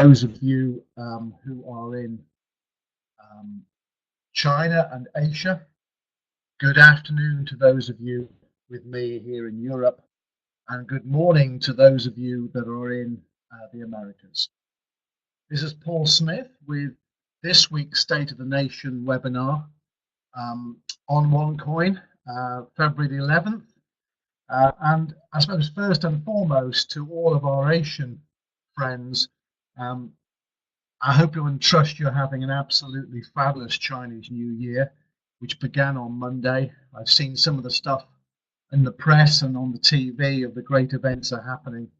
those of you who are in China and Asia. Good afternoon to those of you with me here in Europe, and good morning to those of you that are in the Americas. This is Paul Smith with this week's State of the Nation webinar on OneCoin, February the 11th. And I suppose first and foremost to all of our Asian friends, I hope and trust you're having an absolutely fabulous Chinese New Year, which began on Monday. I've seen some of the stuff in the press and on the TV of the great events that are happening.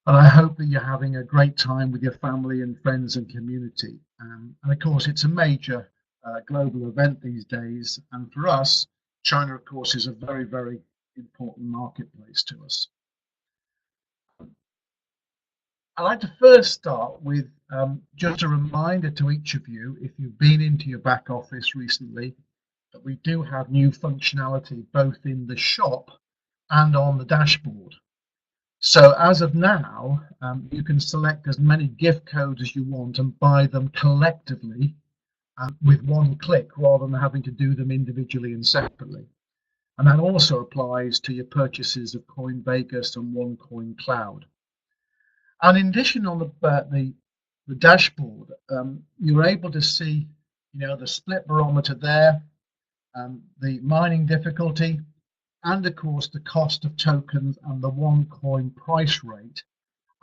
And I hope that you're having a great time with your family and friends and community. And of course, it's a major global event these days. And for us, China, of course, is a very, very important marketplace to us. I'd like to first start with just a reminder to each of you, if you've been into your back office recently, that we do have new functionality both in the shop and on the dashboard. So as of now, you can select as many gift codes as you want and buy them collectively with one click rather than having to do them individually and separately. And that also applies to your purchases of Coinbase and OneCoin Cloud. And in addition, on the dashboard, you're able to see, the split barometer there, the mining difficulty, and of course the cost of tokens and the OneCoin price rate,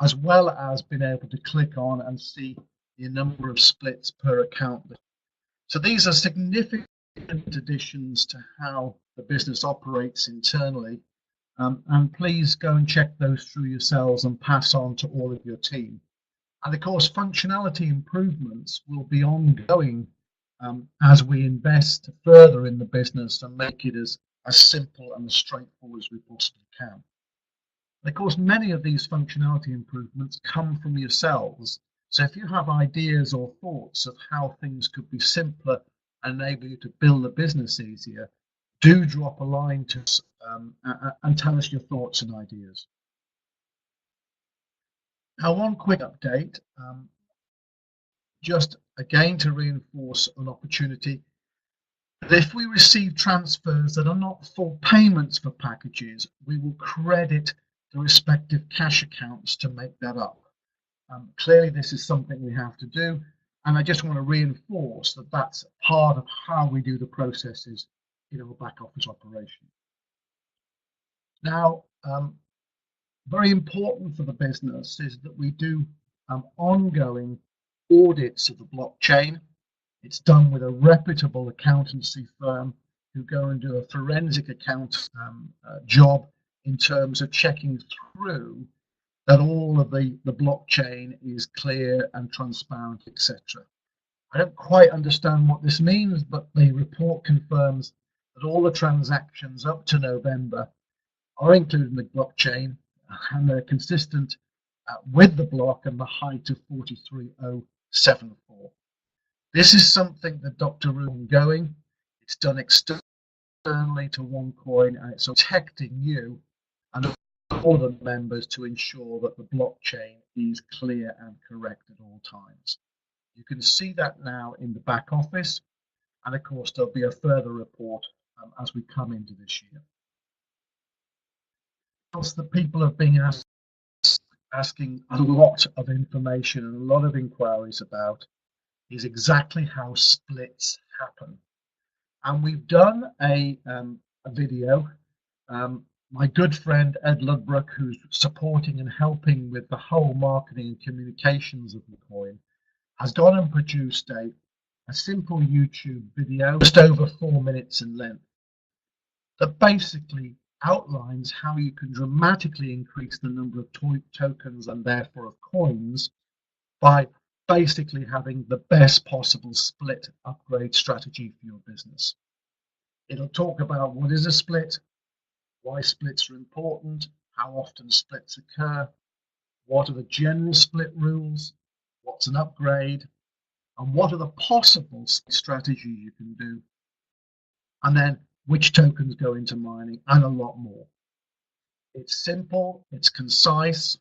as well as being able to click on and see the number of splits per account. So these are significant additions to how the business operates internally. And please go and check those through yourselves and pass on to all of your team. And of course, functionality improvements will be ongoing as we invest further in the business and make it as simple and as straightforward as we possibly can. And of course, many of these functionality improvements come from yourselves. So if you have ideas or thoughts of how things could be simpler and enable you to build the business easier, do drop a line to us and tell us your thoughts and ideas. Now, one quick update, just again to reinforce an opportunity, that if we receive transfers that are not full payments for packages, we will credit the respective cash accounts to make that up. Clearly, this is something we have to do, and I just want to reinforce that that's part of how we do the processes in our back office operation. Now, very important for the business is that we do ongoing audits of the blockchain. It's done with a reputable accountancy firm who go and do a forensic account job in terms of checking through that all of the blockchain is clear and transparent, etc. I don't quite understand what this means, but the report confirms that all the transactions up to November are included in the blockchain and they're consistent with the block and the height of 43074. This is something that Dr. Room going. It's done externally to OneCoin, and it's protecting you and all the members to ensure that the blockchain is clear and correct at all times. You can see that now in the back office, and of course there'll be a further report as we come into this year. Else that people have been asking a lot of information and a lot of inquiries about is exactly how splits happen. And we've done a video. My good friend Ed Ludbrook, who's supporting and helping with the whole marketing and communications of the coin, has gone and produced a simple YouTube video, just over 4 minutes in length, that basically outlines how you can dramatically increase the number of tokens and therefore of coins by basically having the best possible split upgrade strategy for your business. It'll talk about what is a split, why splits are important, how often splits occur, what are the general split rules, what's an upgrade, and what are the possible strategies you can do, and then which tokens go into mining, and a lot more. It's simple, it's concise,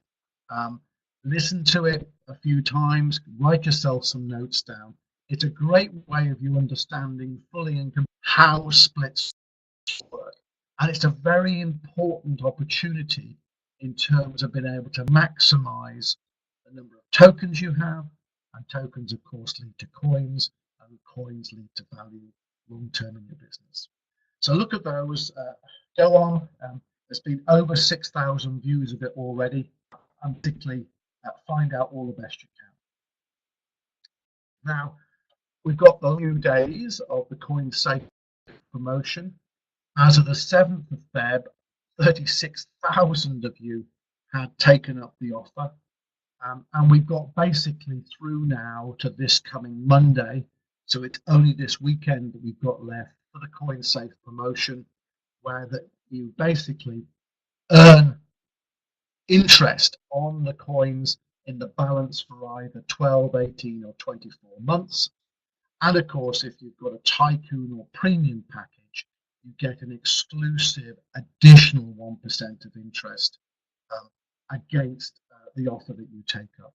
listen to it a few times, write yourself some notes down. It's a great way of you understanding fully and how splits work. And it's a very important opportunity in terms of being able to maximize the number of tokens you have. And tokens, of course, lead to coins, and coins lead to value long term in your business. So look at those, go on. There's been over 6,000 views of it already, and particularly find out all the best you can. Now, we've got the new days of the Coin Safe promotion. As of the 7th of Feb, 36,000 of you had taken up the offer. And we've got basically through now to this coming Monday. So it's only this weekend that we've got left for the Coin Safe promotion, where that you basically earn interest on the coins in the balance for either 12, 18 or 24 months. And of course, if you've got a Tycoon or Premium package, you get an exclusive additional 1% of interest against the offer that you take up.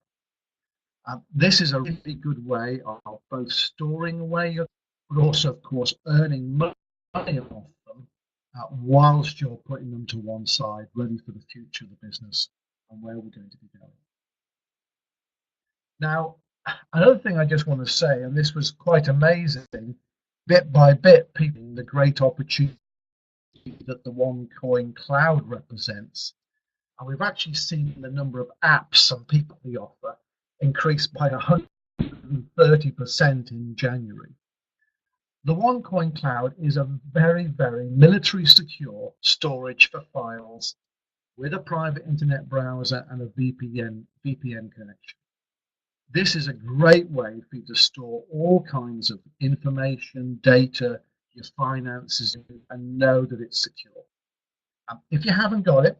This is a really good way of both storing away, but also, of course, earning money off them whilst you're putting them to one side, ready for the future of the business and where we're going to be going. Now, another thing I just want to say, and this was quite amazing, bit by bit, people, the great opportunity that the OneCoin cloud represents. And we've actually seen the number of apps and people we offer increase by 130% in January. The OneCoin cloud is a very, very military secure storage for files with a private internet browser and a VPN connection. This is a great way for you to store all kinds of information, data, your finances, and know that it's secure. If you haven't got it,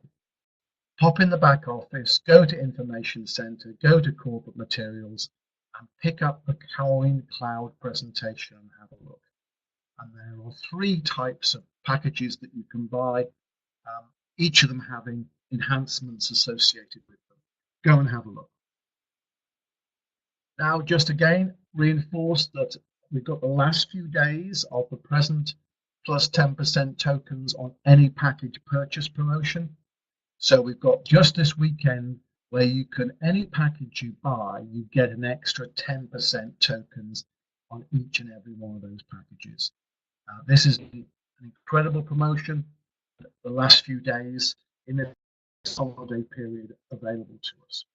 pop in the back office, go to Information Center, go to Corporate Materials, and pick up the Coin Cloud presentation and have a look. And there are 3 types of packages that you can buy, each of them having enhancements associated with them. Go and have a look. Now, just again, reinforce that we've got the last few days of the present plus 10% tokens on any package purchase promotion. So we've got just this weekend where you can, any package you buy, you get an extra 10% tokens on each and every one of those packages. This is an incredible promotion, the last few days in the holiday period available to us.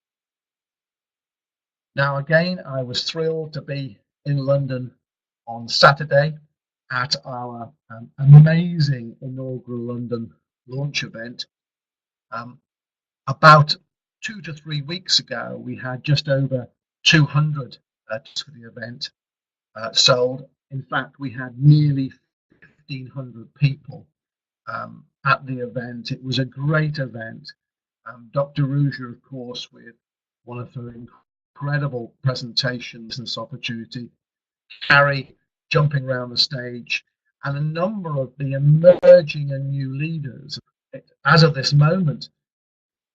Now, again, I was thrilled to be in London on Saturday at our amazing inaugural London launch event. About 2 to 3 weeks ago, we had just over 200 for the event sold. In fact, we had nearly 1,500 people at the event. It was a great event. Dr. Ruja, of course, with one of her incredible presentations, business opportunity, Carrie jumping around the stage, and a number of the emerging and new leaders. As of this moment,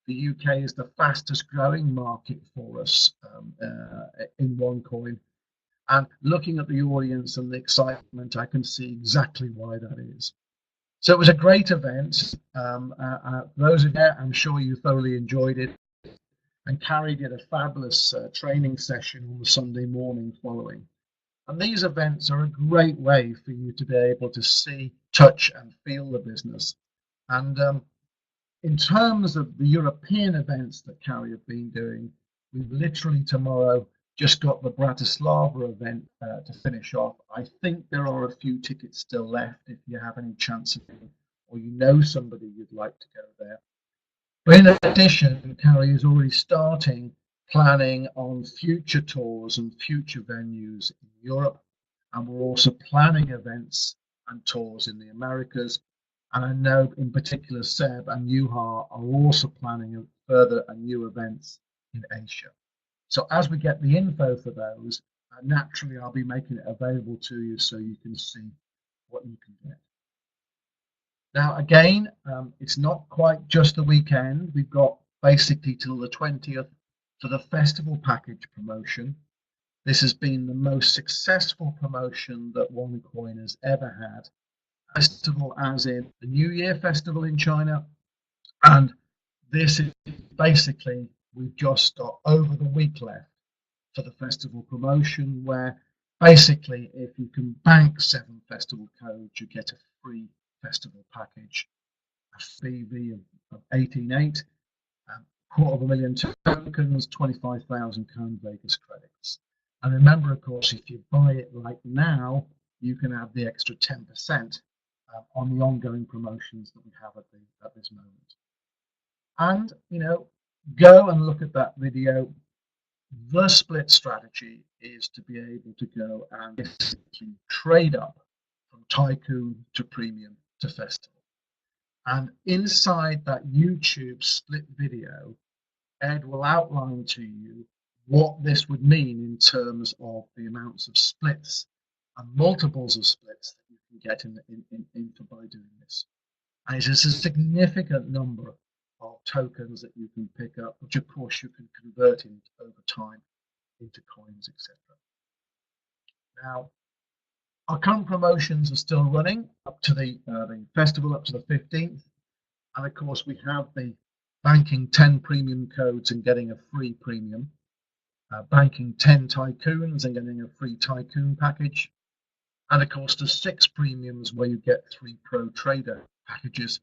the UK is the fastest growing market for us in OneCoin. And looking at the audience and the excitement, I can see exactly why that is. So it was a great event. Those of you, I'm sure you thoroughly enjoyed it. And Carrie did a fabulous training session on the Sunday morning following. And these events are a great way for you to be able to see, touch, and feel the business. And in terms of the European events that Carrie have been doing, we've literally tomorrow just got the Bratislava event to finish off. I think there are a few tickets still left if you have any chance of it, or you know somebody you'd like to go there. But in addition, Carrie is already starting planning on future tours and future venues in Europe, and we're also planning events and tours in the Americas. And I know in particular Seb and Yuha are also planning further and new events in Asia. So as we get the info for those, naturally I'll be making it available to you so you can see what you can get. Now again, it's not quite just the weekend. We've got basically till the 20th for the festival package promotion. This has been the most successful promotion that OneCoin has ever had. Festival as in the New Year festival in China, and this is basically, we've just got over the week left for the festival promotion, where basically if you can bank 7 festival codes, you get a free festival package, a BV of 18.8, 250,000 tokens, 25,000 Coin Vegas credits. And remember, of course, if you buy it right now, you can have the extra 10% on the ongoing promotions that we have at this moment. And, go and look at that video. The split strategy is to be able to go and basically trade up from Tycoon to Premium to Festival. And inside that YouTube split video, Ed will outline to you what this would mean in terms of the amounts of splits and multiples of splits that you can get by doing this. And it is a significant number of tokens that you can pick up, which of course you can convert over time into coins, etc. Now, our current promotions are still running up to the festival, up to the 15th. And of course, we have the banking 10 premium codes and getting a free premium, banking 10 tycoons and getting a free tycoon package, and of course the 6 premiums where you get 3 pro trader packages.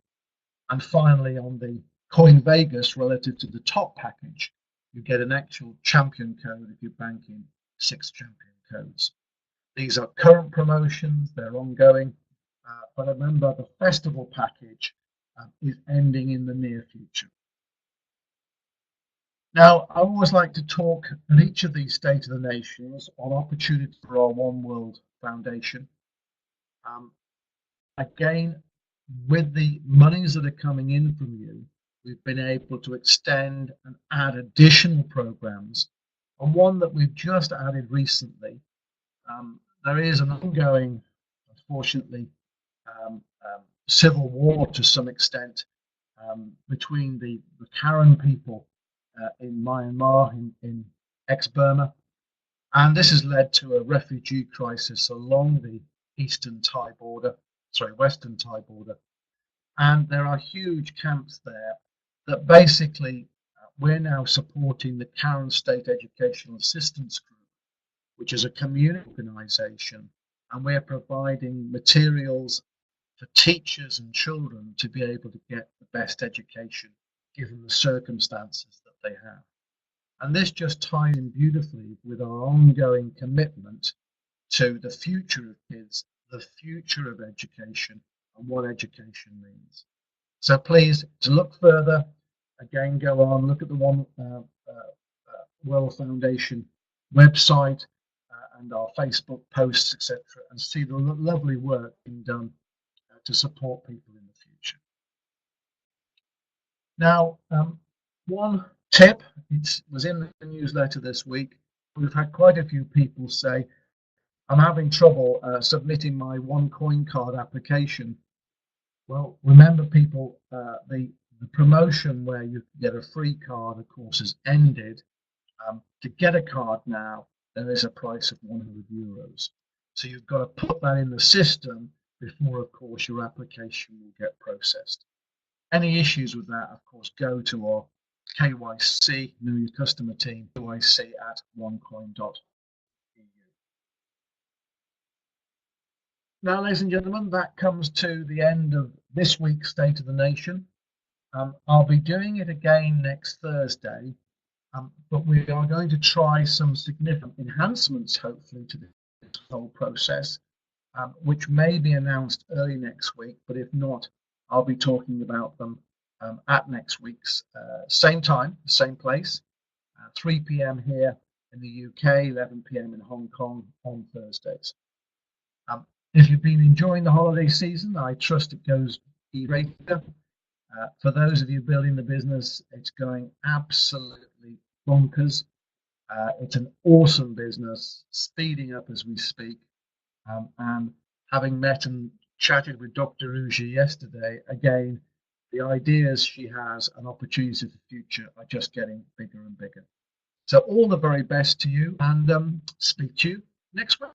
And finally, on the Coin Vegas relative to the top package, you get an actual champion code if you're banking 6 champion codes. These are current promotions, they're ongoing, but remember the festival package is ending in the near future. Now, I always like to talk at each of these State of the Nations on opportunities for our One World Foundation. Again, with the monies that are coming in from you, we've been able to extend and add additional programs. And one that we've just added recently, there is an ongoing, unfortunately, civil war to some extent between the Karen people in Myanmar, in ex-Burma, and this has led to a refugee crisis along the western Thai border, and there are huge camps there that basically we're now supporting the Karen State Educational Assistance Group, which is a community organization, and we're providing materials for teachers and children to be able to get the best education given the circumstances that they have. And this just ties in beautifully with our ongoing commitment to the future of kids, the future of education, and what education means. So please, to look further, again, go on, look at the One World Foundation website and our Facebook posts, etc., and see the lovely work being done to support people in the future. Now, one tip, it was in the newsletter this week, we've had quite a few people say, I'm having trouble submitting my OneCoin card application. Well, remember people, the promotion where you get a free card, of course, has ended. To get a card now, there is a price of €100. So you've got to put that in the system before, of course, your application will get processed. Any issues with that, of course, go to our KYC, Know Your Customer team, KYC@onecoin.eu. Now, ladies and gentlemen, that comes to the end of this week's State of the Nation. I'll be doing it again next Thursday, but we are going to try some significant enhancements, hopefully, to this whole process, which may be announced early next week, but if not, I'll be talking about them at next week's same time, same place, 3 p.m. here in the UK, 11 p.m. in Hong Kong on Thursdays. If you've been enjoying the holiday season, I trust it goes great. For those of you building the business, it's going absolutely bonkers. It's an awesome business, speeding up as we speak. And having met and chatted with Dr. Uji yesterday, again, the ideas she has and opportunities for the future are just getting bigger and bigger. So all the very best to you, and speak to you next week.